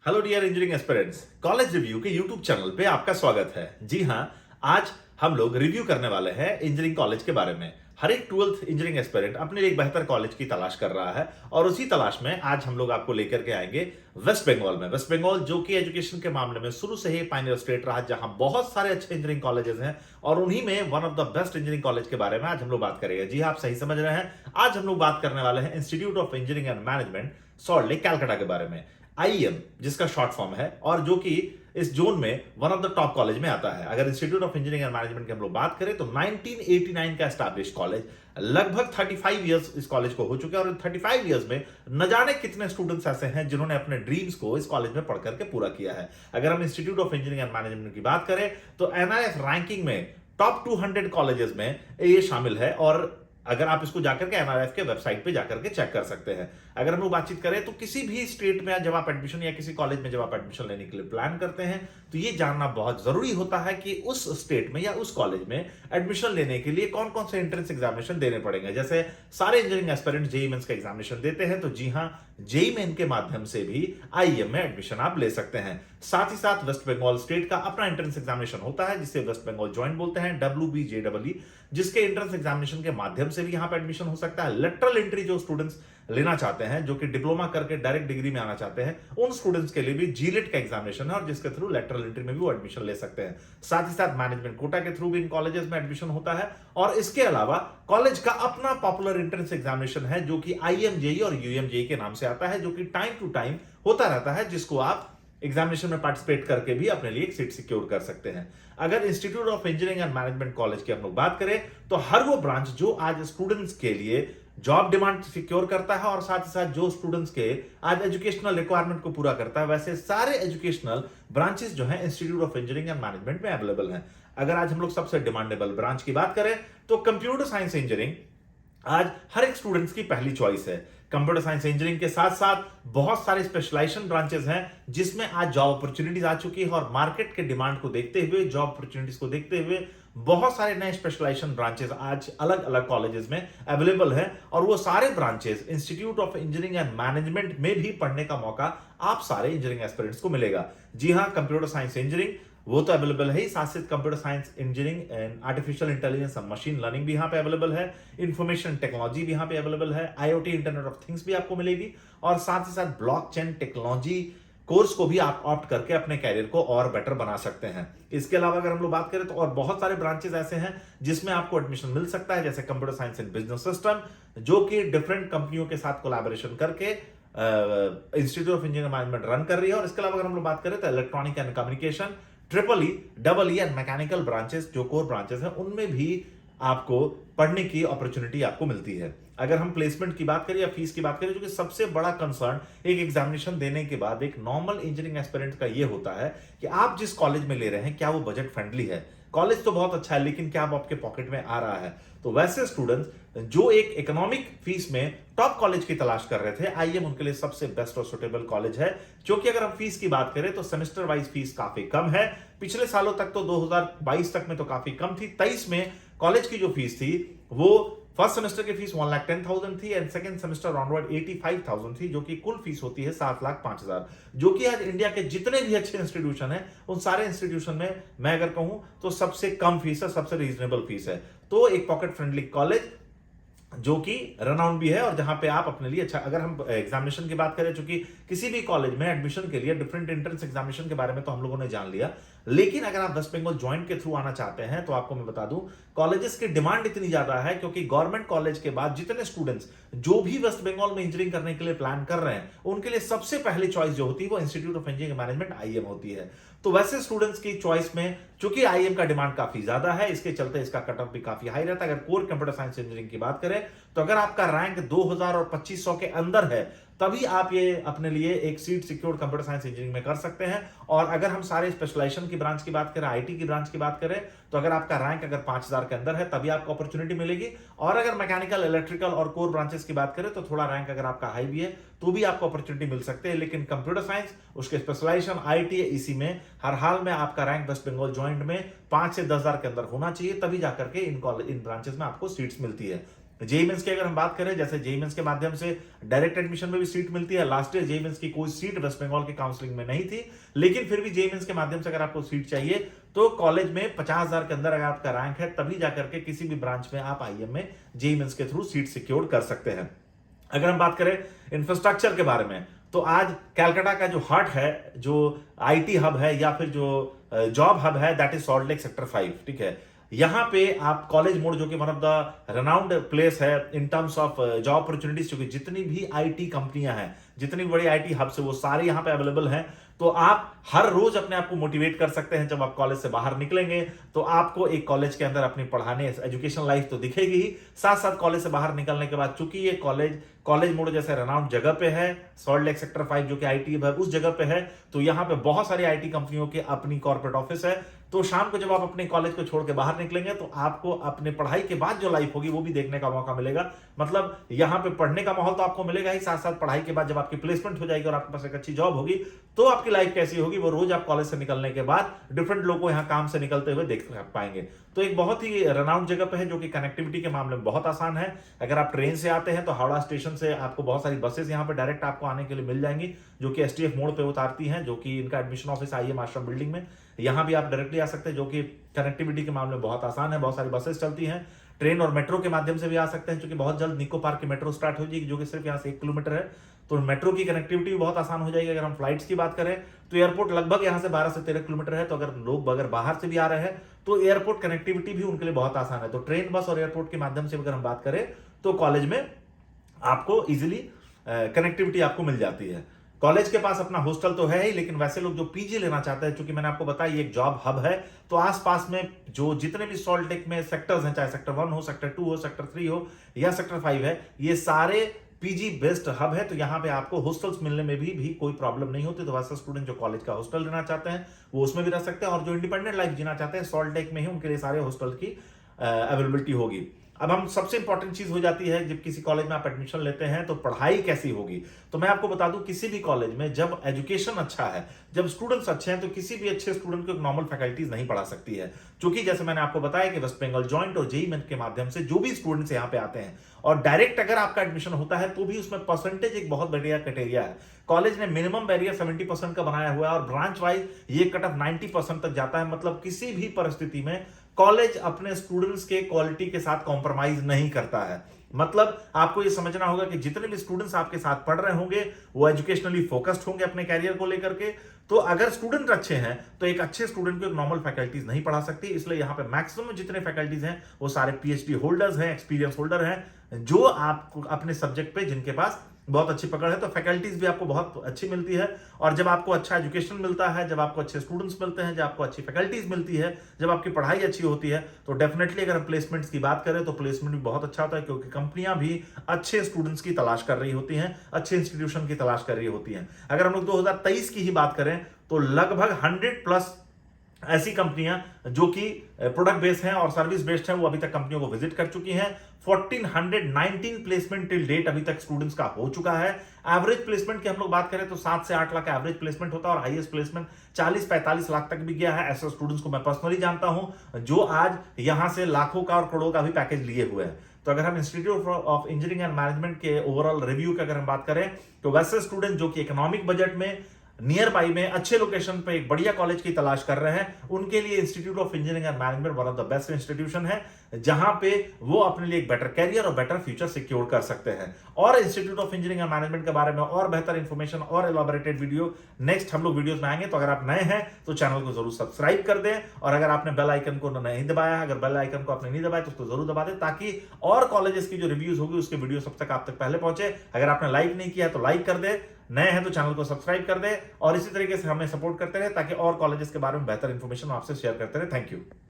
Hello dear engineering aspirants, college review के YouTube channel पे आपका स्वागत है। जी हाँ, आज हम लोग रिव्यू करने वाले हैं इंजीनियरिंग कॉलेज के बारे में। हर एक 12th इंजीनियरिंग एस्पिरेंट अपने लिए एक बेहतर कॉलेज की तलाश कर रहा है और उसी तलाश में आज हम लोग आपको लेकर के आएंगे वेस्ट बंगाल में। वेस्ट बंगाल जो कि एजुकेशन के मामले में शुरू से ही पायनियर स्टेट रहा, जहां बहुत सारे अच्छे इंजीनियरिंग कॉलेजेस हैं और उन्हीं में one of the best engineering college के बारे में आज हम लोग बात करेंगे। जी हाँ, आप सही समझ रहे हैं। आज हम लोग बात करने वाले हैं institute of engineering and management salt lake Calcutta के बारे में, आईएम जिसका शॉर्ट फॉर्म है, और जो कि इस जोन में one of the top college में आता है। अगर institute of engineering and management की हम लोग बात करें तो 1989 का एस्टैब्लिश कॉलेज, लगभग 35 इयर्स इस कॉलेज को हो चुके हैं और इन 35 इयर्स में न जाने कितने स्टूडेंट्स ऐसे हैं जिन्होंने अपने ड्रीम्स को इस कॉलेज में पढ़ करके पूरा किया है। अगर हम institute of engineering and management की बात करें तो एनआईएफ रैंकिंग में टॉप 200 कॉलेजेस में ये शामिल है और अगर आप इसको जाकर के एनआरएफ के वेबसाइट पे जाकर के चेक कर सकते हैं। अगर हम लोग बातचीत करें तो किसी भी स्टेट में जब आप एडमिशन या किसी कॉलेज में जब आप एडमिशन लेने के लिए प्लान करते हैं तो ये जानना बहुत जरूरी होता है कि उस स्टेट में या उस कॉलेज में एडमिशन लेने के लिए कौन कौन से एंट्रेंस एग्जामिनेशन देने पड़ेंगे। जैसे सारे इंजीनियरिंग एस्पिरेंट जेईई मेंस का एग्जामिनेशन देते हैं, तो जी हाँ, जेईई मेन के माध्यम से भी आईएम में एडमिशन आप ले सकते हैं। साथ ही साथ वेस्ट बंगाल स्टेट का अपना एंट्रेंस एग्जामिनेशन होता है जिसे वेस्ट बंगाल जॉइंट बोलते हैं, WBJEE, जिसके एंट्रेंस एग्जामिनेशन के माध्यम से भी यहां पर एडमिशन हो सकता है। लेटरल एंट्री जो स्टूडेंट्स लेना चाहते हैं, जो कि डिप्लोमा करके डायरेक्ट डिग्री में आना चाहते हैं, उन स्टूडेंट्स के लिए भी जीलेट का एग्जामिनेशन है और जिसके थ्रू लेटरल एंट्री में भी वो एडमिशन ले सकते हैं। साथ ही साथ मैनेजमेंट कोटा के थ्रू भी इन कॉलेजेस में एडमिशन होता है और इसके अलावा कॉलेज का अपना पॉपुलर एंट्रेंस एग्जामिनेशन है जो कि आईएमजेई और यूएमजेई के नाम से आता है, जो कि टाइम टू टाइम होता रहता है, जिसको आप एग्जामिनेशन में पार्टिसिपेट करके भी अपने लिए एक सीट सिक्योर कर सकते हैं। अगर institute of engineering and management college की हम लोग बात करें तो हर वो ब्रांच जो आज स्टूडेंट्स के लिए जॉब डिमांड सिक्योर करता है और साथ ही साथ जो स्टूडेंट्स के आज एजुकेशनल रिक्वायरमेंट को पूरा करता है, वैसे सारे एजुकेशनल ब्रांचेस जो हैं institute of engineering and management में अवेलेबल हैं। अगर आज हम लोग सबसे डिमांडेबल ब्रांच की बात करें तो कंप्यूटर साइंस इंजीनियरिंग आज हर एक स्टूडेंट्स की पहली चॉइस है। कंप्यूटर साइंस इंजीनियरिंग के साथ साथ बहुत सारे स्पेशलाइजेशन ब्रांचेस हैं जिसमें आज जॉब अपॉर्चुनिटीज आ चुकी है और मार्केट के डिमांड को देखते हुए, जॉब अपॉर्चुनिटीज को देखते हुए बहुत सारे नए स्पेशलाइजेशन ब्रांचेस आज अलग अलग कॉलेजेस में अवेलेबल हैं और वो सारे branches institute of engineering and management में भी पढ़ने का मौका आप सारे इंजीनियरिंग एस्पिरेंट्स को मिलेगा। जी हाँ, कंप्यूटर साइंस इंजीनियरिंग वो तो अवेलेबल है ही, साथ साथ computer science engineering and artificial intelligence और मशीन लर्निंग भी यहाँ पे अवेलेबल है, इंफॉर्मेशन टेक्नोलॉजी भी यहाँ पे अवेलेबल है, आईओटी इंटरनेट ऑफ थिंग्स भी आपको मिलेगी और साथ ही साथ ब्लॉकचेन टेक्नोलॉजी कोर्स को भी आप ऑप्ट करके अपने कैरियर को और बेटर बना सकते हैं। इसके अलावा अगर हम लोग बात करें तो और बहुत सारे ब्रांचेस ऐसे हैं जिसमें आपको एडमिशन मिल सकता है, जैसे computer science in business system जो कि डिफरेंट कंपनियों के साथ कोलैबोरेशन करके institute of engineering management run कर रही है। और इसके अलावा अगर हम लोग बात करें तो electronic and communication, EEE and mechanical branches जो कोर ब्रांचेस हैं उनमें भी आपको पढ़ने की अपॉर्चुनिटी आपको मिलती है। अगर हम प्लेसमेंट की बात करें या फीस की बात करें, जो कि सबसे बड़ा कंसर्न एक एग्जामिनेशन देने के बाद एक नॉर्मल इंजीनियरिंग एस्पिरेंट का ये होता है कि आप जिस कॉलेज में ले रहे हैं क्या वो बजट फ्रेंडली है। कॉलेज तो बहुत अच्छा है लेकिन क्या वो आपके पॉकेट में आ रहा है। तो वैसे स्टूडेंट्स जो एक इकोनॉमिक फीस में टॉप कॉलेज की तलाश कर रहे थे, आईएम उनके लिए सबसे बेस्ट और सुटेबल कॉलेज है। क्योंकि अगर हम फीस की बात करें तो सेमेस्टर वाइज फीस काफी कम है। पिछले सालों तक तो 2022 तक में तो काफी कम थी। 23 में कॉलेज की जो फीस थी वो फर्स्ट सेमेस्टर की फीस 1,10,000 थी एंड सेकंड सेमेस्टर ऑनवर्ड 85,000 थी, जो कि कुल फीस होती है 7,05,000, जो कि आज इंडिया के जितने भी अच्छे इंस्टीट्यूशन हैं उन सारे इंस्टीट्यूशन में मैं अगर कहूं तो सबसे कम फीस है, सबसे रीजनेबल फीस है। तो एक पॉकेट फ्रेंडली कॉलेज जो कि रनाउंड भी है और जहां पे आप अपने लिए अच्छा, अगर हम एग्जामिनेशन की बात करें, चूंकि किसी भी कॉलेज में एडमिशन के लिए डिफरेंट एंट्रेंस एग्जामिनेशन के बारे में तो हम लोगों ने जान लिया, लेकिन अगर आप वेस्ट बंगाल ज्वाइंट के थ्रू आना चाहते हैं तो आपको मैं बता दूं कॉलेजेस की डिमांड इतनी ज्यादा है क्योंकि गवर्नमेंट कॉलेज के बाद जितने स्टूडेंट्स जो भी वेस्ट बंगाल में इंजीनियरिंग करने के लिए प्लान कर रहे हैं उनके लिए सबसे पहली चॉइस जो होती है वो institute of engineering management IM होती है। तो वैसे स्टूडेंट्स की चॉइस में चूंकि आईएम का डिमांड काफी ज्यादा है, इसके चलते इसका कट ऑफ भी काफी हाई रहता है। अगर कोर कंप्यूटर साइंस इंजीनियरिंग की बात करें तो अगर आपका रैंक 2000 और 2500 के अंदर है तभी आप ये अपने लिए एक seat secured computer science engineering में कर सकते हैं। और अगर हम सारे स्पेशलाइजेशन की ब्रांच की बात करें, आईटी की ब्रांच की बात करें, तो अगर आपका रैंक अगर 5000 के अंदर है तभी आपको अपॉर्चुनिटी मिलेगी। और अगर मैकेनिकल, इलेक्ट्रिकल और कोर ब्रांचेस की बात करें तो थोड़ा रैंक अगर आपका हाई भी है तो भी आपको अपॉर्चुनिटी मिल सकते हैं। लेकिन कंप्यूटर साइंस, उसके स्पेशलाइजेशन आईटी, इसी में हर हाल में आपका रैंक वेस्ट बंगाल ज्वाइंट में 5 से 10,000 के अंदर होना चाहिए, तभी जाकर के इन ब्रांचेस में आपको सीट्स मिलती है। जेईई मेंस की अगर हम बात करें, जैसे जेईई मेंस के माध्यम से डायरेक्ट एडमिशन में भी सीट मिलती है। लास्ट ईयर जेईई मेंस की कोई सीट वेस्ट बंगाल के काउंसलिंग में नहीं थी, लेकिन फिर भी जेईई मेंस के माध्यम से अगर आपको सीट चाहिए तो कॉलेज में 50,000 के अंदर अगर आपका रैंक है तभी जाकर के किसी भी ब्रांच में आप आईएम में जेईई मेंस के थ्रू सीट सिक्योर कर सकते हैं। अगर हम बात करें इंफ्रास्ट्रक्चर के बारे में, तो आज कैलकाटा का जो हार्ट है, जो आईटी हब है या फिर जो जॉब हब है, that is salt lake sector 5, ठीक है। यहां पे आप कॉलेज मोड, जो कि one of the renowned place है in terms of job opportunities, क्योंकि जितनी भी आईटी कंपनियां हैं, जितनी भी बड़ी आईटी हब्स है, वो सारे यहां पे अवेलेबल हैं। तो आप हर रोज अपने आप को मोटिवेट कर सकते हैं। जब आप कॉलेज से बाहर निकलेंगे तो आपको एक कॉलेज के अंदर अपनी पढ़ाने एजुकेशन लाइफ तो दिखेगी ही, साथ साथ कॉलेज से बाहर निकलने के बाद, चूंकि ये कॉलेज मोड जैसे रेनाउंड जगह पे है, सॉल्ट लेक सेक्टर 5 जो कि आईटी है उस जगह पे है, तो यहां पे बहुत सारी आईटी कंपनियों के अपनी कॉर्पोरेट ऑफिस है। तो शाम को जब आप अपने कॉलेज को छोड़ के बाहर निकलेंगे तो आपको अपने पढ़ाई के बाद जो लाइफ होगी वो भी देखने का मौका मिलेगा। मतलब यहां पे पढ़ने का माहौल तो आपको मिलेगा ही, साथ साथ पढ़ाई के बाद जब आपकी प्लेसमेंट हो जाएगी और आपके पास एक अच्छी जॉब होगी तो आपकी लाइफ कैसी होगी वो रोज आप कॉलेज से निकलने के बाद डिफरेंट लोगों को यहाँ काम से निकलते हुए देख पाएंगे। तो एक बहुत ही रेनाउंड जगह पे है, जो कि कनेक्टिविटी के मामले में बहुत आसान है। अगर आप ट्रेन से आते हैं तो हावड़ा स्टेशन से आपको बहुत सारी बसेस यहाँ पे डायरेक्ट आपको आने के लिए मिल जाएंगी, जो कि एसटीएफ मोड़ पे उतारती हैं, जो कि इनका एडमिशन ऑफिस आईएम आश्रम बिल्डिंग में। यहाँ भी आप डायरेक्टली आ सकते हैं, जो कि कनेक्टिविटी के मामले में बहुत आसान है। बहुत सारी बसेस चलती हैं, ट्रेन और मेट्रो के माध्यम से भी आ सकते हैं, क्योंकि बहुत जल्द निको पार्क की मेट्रो स्टार्ट हो जाएगी, जो कि सिर्फ यहाँ से 1 किलोमीटर है। तो मेट्रो की कनेक्टिविटी भी बहुत आसान हो जाएगी। अगर हम फ्लाइट्स की बात करें तो एयरपोर्ट लगभग यहाँ से 12 से 13 किलोमीटर है। तो अगर बाहर से भी आ रहे हैं तो एयरपोर्ट कनेक्टिविटी भी उनके लिए बहुत आसान है। तो ट्रेन, बस और एयरपोर्ट के माध्यम से अगर हम बात करें तो कॉलेज में आपको इजिली कनेक्टिविटी आपको मिल जाती है। कॉलेज के पास अपना हॉस्टल तो है ही, लेकिन वैसे लोग जो पीजी लेना चाहते हैं, क्योंकि मैंने आपको बताया ये एक जॉब हब है, तो आसपास में जो जितने भी सॉल्ट लेक में सेक्टर्स हैं, चाहे सेक्टर 1 हो, सेक्टर 2 हो, सेक्टर 3 हो या सेक्टर 5 है, ये सारे पीजी बेस्ड हब है। तो यहाँ पे आपको हॉस्टल्स मिलने में भी कोई प्रॉब्लम नहीं होती। तो वैसे स्टूडेंट जो कॉलेज का हॉस्टल लेना चाहते हैं वो उसमें भी रह सकते हैं, और जो इंडिपेंडेंट लाइफ जीना चाहते हैं सॉल्ट लेक में ही, उनके लिए सारे हॉस्टल की अवेलेबिलिटी होगी। अब हम सबसे इंपॉर्टेंट चीज हो जाती है, जब किसी कॉलेज में आप एडमिशन लेते हैं तो पढ़ाई कैसी होगी। तो मैं आपको बता दूं, किसी भी कॉलेज में जब एजुकेशन अच्छा है, जब स्टूडेंट्स अच्छे हैं, तो किसी भी अच्छे स्टूडेंट को नॉर्मल फैकल्टीज नहीं पढ़ा सकती है। क्योंकि जैसे मैंने आपको बताया कि वेस्ट बंगाल जॉइंट और जेईई मेंस के माध्यम से जो भी स्टूडेंट्स यहाँ पे आते हैं और डायरेक्ट अगर आपका एडमिशन होता है तो भी उसमें परसेंटेज एक बहुत बढ़िया क्राइटेरिया है। कॉलेज ने मिनिमम बैरियर 70% का बनाया हुआ है और ब्रांच वाइज ये कट ऑफ 90% तक जाता है। मतलब किसी भी परिस्थिति में कॉलेज अपने स्टूडेंट्स के क्वालिटी के साथ कॉम्प्रोमाइज नहीं करता है। मतलब आपको ये समझना होगा कि जितने भी स्टूडेंट्स आपके साथ पढ़ रहे होंगे वो एजुकेशनली फोकस्ड होंगे अपने कैरियर को लेकर के। तो अगर स्टूडेंट अच्छे हैं तो एक अच्छे स्टूडेंट को एक नॉर्मल फैकल्टीज नहीं पढ़ा सकती। इसलिए यहाँ पे मैक्सिमम जितने फैकल्टीज हैं वो सारे पीएचडी होल्डर्स हैं, एक्सपीरियंस होल्डर हैं, जो आपको अपने सब्जेक्ट पे जिनके पास बहुत अच्छी पकड़ है। तो फैकल्टीज भी आपको बहुत अच्छी मिलती है। और जब आपको अच्छा एजुकेशन मिलता है, जब आपको अच्छे स्टूडेंट्स मिलते हैं, जब आपको अच्छी फैकल्टीज मिलती है, जब आपकी पढ़ाई अच्छी होती है, तो डेफिनेटली अगर हम प्लेसमेंट्स की बात करें तो प्लेसमेंट भी बहुत अच्छा होता है, क्योंकि कंपनियां भी अच्छे स्टूडेंट्स की तलाश कर रही होती हैं, अच्छे इंस्टीट्यूशन की तलाश कर रही होती हैं। अगर हम लोग 2023 की ही बात करें तो लगभग 100+ ऐसी कंपनियां जो कि प्रोडक्ट बेस्ड हैं और सर्विस बेस्ड हैं, वो अभी तक कंपनियों को विजिट कर चुकी हैं। 1419 प्लेसमेंट टिल डेट अभी तक स्टूडेंट्स का हो चुका है। एवरेज प्लेसमेंट की हम लोग बात करें तो 7 से 8 लाख एवरेज प्लेसमेंट होता है और हाईएस्ट प्लेसमेंट 40-45 लाख तक भी गया है। ऐसे स्टूडेंट्स को मैं पर्सनली जानता हूं जो आज यहां से लाखों का और करोड़ों का भी पैकेज लिए हुए हैं। तो अगर हम institute of engineering and management के ओवरऑल रिव्यू की अगर हम बात करें तो वैसे स्टूडेंट जो कि इकोनॉमिक बजट में नियर बाई में अच्छे लोकेशन पे एक बढ़िया कॉलेज की तलाश कर रहे हैं, उनके लिए institute of engineering and management one of the best institution है, जहां पे वो अपने लिए एक बेटर कैरियर और बेटर फ्यूचर सिक्योर कर सकते हैं। और institute of engineering and management के बारे में और बेहतर इंफॉर्मेशन और एलॉबरेटेड वीडियो नेक्स्ट हम लोग वीडियोस में आएंगे। तो अगर आप नए हैं तो चैनल को जरूर सब्सक्राइब कर दें, और अगर आपने बेल आइकन को नहीं दबाया, अगर बेल आइकन को आपने नहीं दबाया तो उसको जरूर दबा दें, ताकि और कॉलेजेस की जो रिव्यूज होगी उसके वीडियो सब तक आप तक पहले पहुंचे। अगर आपने लाइक नहीं किया तो लाइक कर दे, नए हैं तो चैनल को सब्सक्राइब कर दे, और इसी तरीके से हमें सपोर्ट करते रहे ताकि और कॉलेजेस के बारे में बेहतर इंफॉर्मेशन आपसे शेयर करते रहे। Thank you.